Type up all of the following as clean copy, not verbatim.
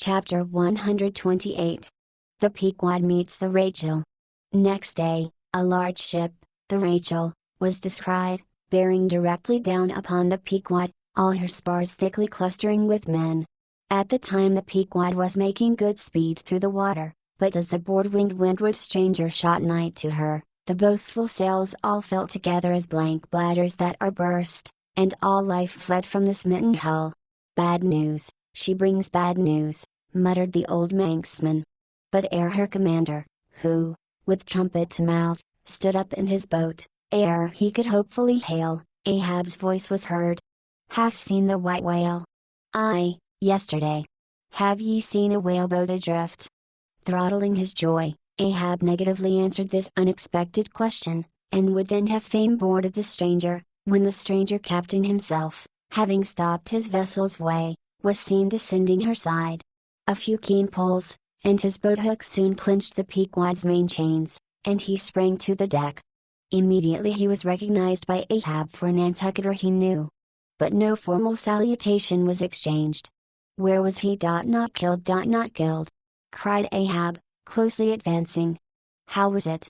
Chapter 128. The Pequod meets the Rachel. Next day, a large ship, the Rachel, was descried, bearing directly down upon the Pequod, all her spars thickly clustering with men. At the time the Pequod was making good speed through the water, but as the broad-winged windward stranger shot nigh to her, the boastful sails all fell together as blank bladders that are burst, and all life fled from the smitten hull. "Bad news, she brings bad news," muttered the old Manxman. But ere her commander, who, with trumpet to mouth, stood up in his boat, ere he could hopefully hail, Ahab's voice was heard. "Hast seen the white whale?" "Aye, yesterday." "Have ye seen a whaleboat adrift?" Throttling his joy, Ahab negatively answered this unexpected question, and would then have fain boarded the stranger, when the stranger captain himself, having stopped his vessel's way, was seen descending her side. A few keen pulls, and his boat hook soon clinched the Pequod's main chains, and he sprang to the deck. Immediately he was recognized by Ahab for a Nantucketer he knew. But no formal salutation was exchanged. "Where was he? Not killed. Not killed," cried Ahab, closely advancing. "How was it?"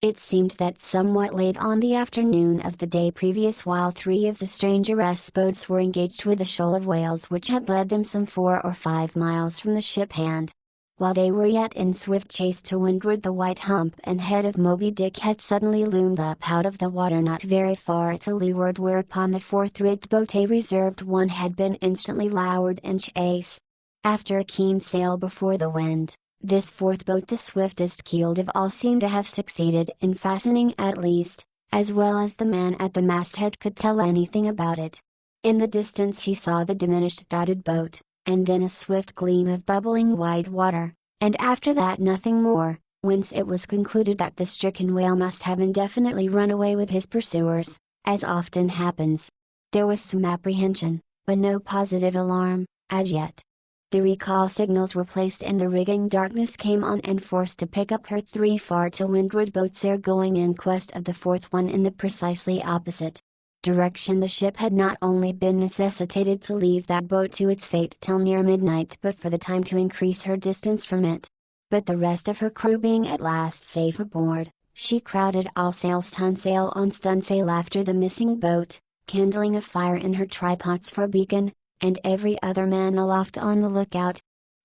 It seemed that somewhat late on the afternoon of the day previous, while three of the strangeress boats were engaged with a shoal of whales which had led them some 4 or 5 miles from the ship hand. While they were yet in swift chase to windward, the white hump and head of Moby Dick had suddenly loomed up out of the water not very far to leeward, whereupon the fourth-rigged boat, a reserved one, had been instantly lowered in chase. After a keen sail before the wind, this fourth boat, the swiftest keeled of all, seemed to have succeeded in fastening, at least, as well as the man at the masthead could tell anything about it. In the distance he saw the diminished dotted boat, and then a swift gleam of bubbling wide water, and after that nothing more, whence it was concluded that the stricken whale must have indefinitely run away with his pursuers, as often happens. There was some apprehension, but no positive alarm, as yet. The recall signals were placed and the rigging. Darkness came on and forced to pick up her 3 far to windward boats ere going in quest of the fourth one in the precisely opposite direction. The ship had not only been necessitated to leave that boat to its fate till near midnight, but for the time to increase her distance from it. But the rest of her crew being at last safe aboard, she crowded all sails, stunsail on stunsail, after the missing boat, kindling a fire in her trypots for beacon, and every other man aloft on the lookout.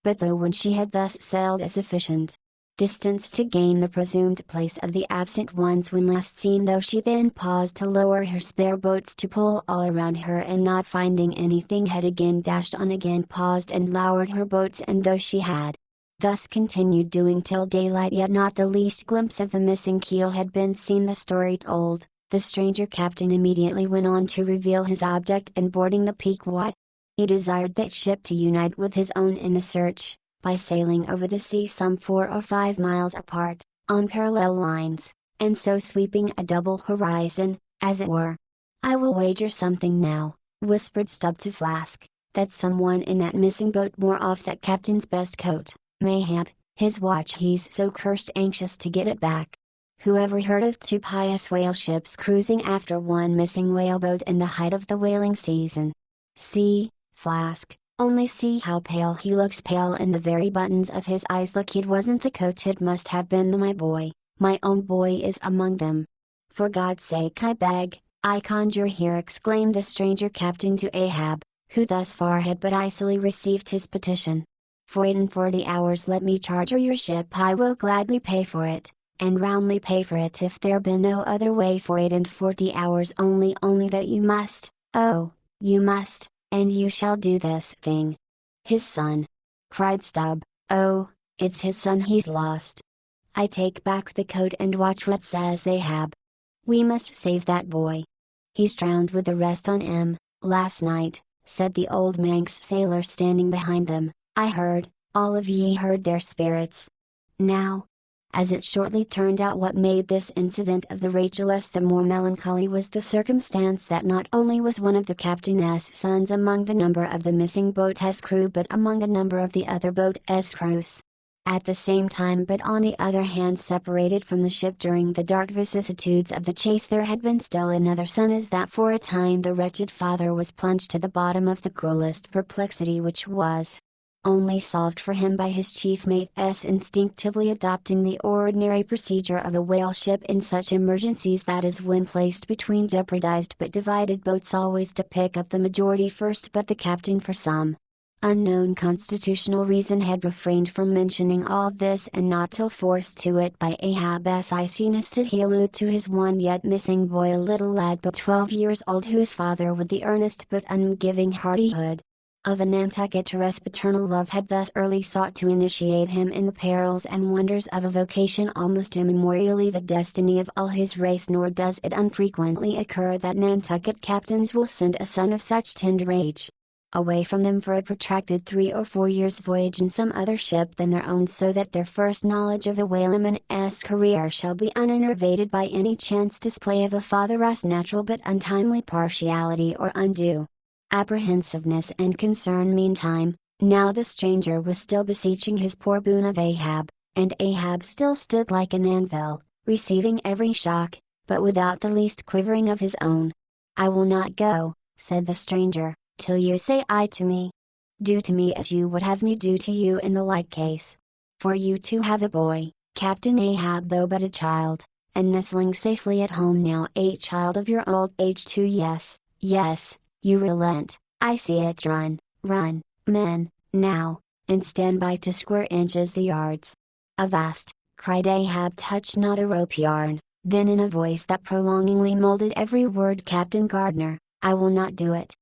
But though when she had thus sailed a sufficient distance to gain the presumed place of the absent ones when last seen, though she then paused to lower her spare boats to pull all around her, and not finding anything had again dashed on, again paused and lowered her boats, and though she had thus continued doing till daylight, yet not the least glimpse of the missing keel had been seen. The story told, the stranger captain immediately went on to reveal his object in boarding the Pequod. He desired that ship to unite with his own in the search, by sailing over the sea some 4 or 5 miles apart, on parallel lines, and so sweeping a double horizon, as it were. "I will wager something now," whispered Stubb to Flask, "that someone in that missing boat wore off that captain's best coat, mayhap, his watch. He's so cursed anxious to get it back. Whoever heard of 2 pious whale ships cruising after one missing whaleboat in the height of the whaling season? See, Flask, only see how pale he looks, pale in the very buttons of his eyes. Look, it wasn't the coat, it must have been my boy. My own boy is among them. For God's sake, I beg, I conjure here," exclaimed the stranger captain to Ahab, who thus far had but icily received his petition. "For 8 and 40 hours let me charter your ship. I will gladly pay for it, and roundly pay for it, if there be no other way. For 8 and 40 hours only that you must, oh, you must, and you shall do this thing." "His son!" cried Stubb. "Oh, it's his son he's lost. I take back the coat and watch what says Ahab. We must save that boy. He's drowned with the rest on him, last night," said the old Manx sailor standing behind them. "I heard, all of ye heard their spirits." Now, as it shortly turned out, what made this incident of the Racheless the more melancholy was the circumstance that not only was one of the captain's sons among the number of the missing boat's crew, but among the number of the other boat's crews. At the same time, but on the other hand, separated from the ship during the dark vicissitudes of the chase, there had been still another son, as that for a time the wretched father was plunged to the bottom of the cruelest perplexity, which was only solved for him by his chief mate's instinctively adopting the ordinary procedure of a whale ship in such emergencies, that is, when placed between jeopardized but divided boats, always to pick up the majority first. But the captain, for some unknown constitutional reason, had refrained from mentioning all this, and not till forced to it by Ahab's iciness did he allude to his one yet missing boy, a little lad but 12 years old, whose father, with the earnest but ungiving hardihood of a Nantucket's paternal love, had thus early sought to initiate him in the perils and wonders of a vocation almost immemorially the destiny of all his race. Nor does it unfrequently occur that Nantucket captains will send a son of such tender age away from them for a protracted 3 or 4 years' voyage in some other ship than their own, so that their first knowledge of a whaleman's career shall be uninnervated by any chance display of a father's natural but untimely partiality or undue apprehensiveness and concern. Meantime, now the stranger was still beseeching his poor boon of Ahab, and Ahab still stood like an anvil, receiving every shock, but without the least quivering of his own. "I will not go," said the stranger, "till you say aye to me. Do to me as you would have me do to you in the like case. For you too have a boy, Captain Ahab, though but a child, and nestling safely at home now, a child of your old age too. Yes, yes, you relent, I see it. Run, run, men, now, and stand by to square inches the yards." "Avast!" cried Ahab, "touch not a rope yarn." Then, in a voice that prolongingly molded every word, "Captain Gardner, I will not do it.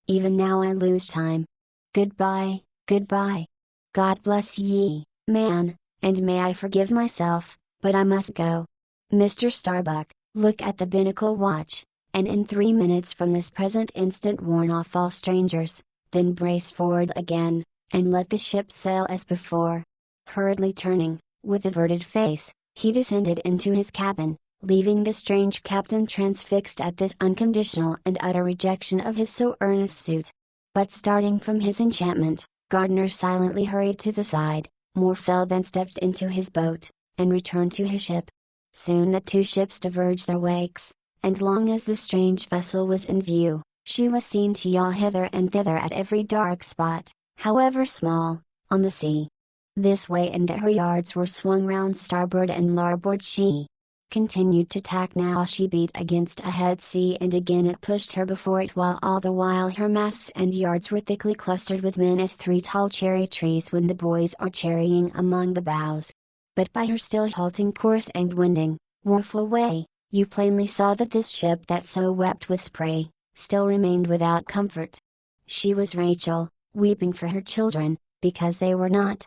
Even now I lose time. Goodbye, goodbye. God bless ye, man, and may I forgive myself, but I must go. Mr. Starbuck, look at the binnacle watch, and in 3 minutes from this present instant warn off all strangers, then brace forward again, and let the ship sail as before." Hurriedly turning, with averted face, he descended into his cabin, leaving the strange captain transfixed at this unconditional and utter rejection of his so earnest suit. But starting from his enchantment, Gardner silently hurried to the side, more fell than stepped into his boat, and returned to his ship. Soon the two ships diverged their wakes, and long as the strange vessel was in view, she was seen to yaw hither and thither at every dark spot, however small, on the sea. This way and that her yards were swung round starboard and larboard. She continued to tack. Now she beat against a head sea, and again it pushed her before it, while all the while her masts and yards were thickly clustered with men, as 3 tall cherry trees when the boys are cherrying among the boughs. But by her still halting course and winding, woeful way, you plainly saw that this ship that so wept with spray, still remained without comfort. She was Rachel, weeping for her children, because they were not,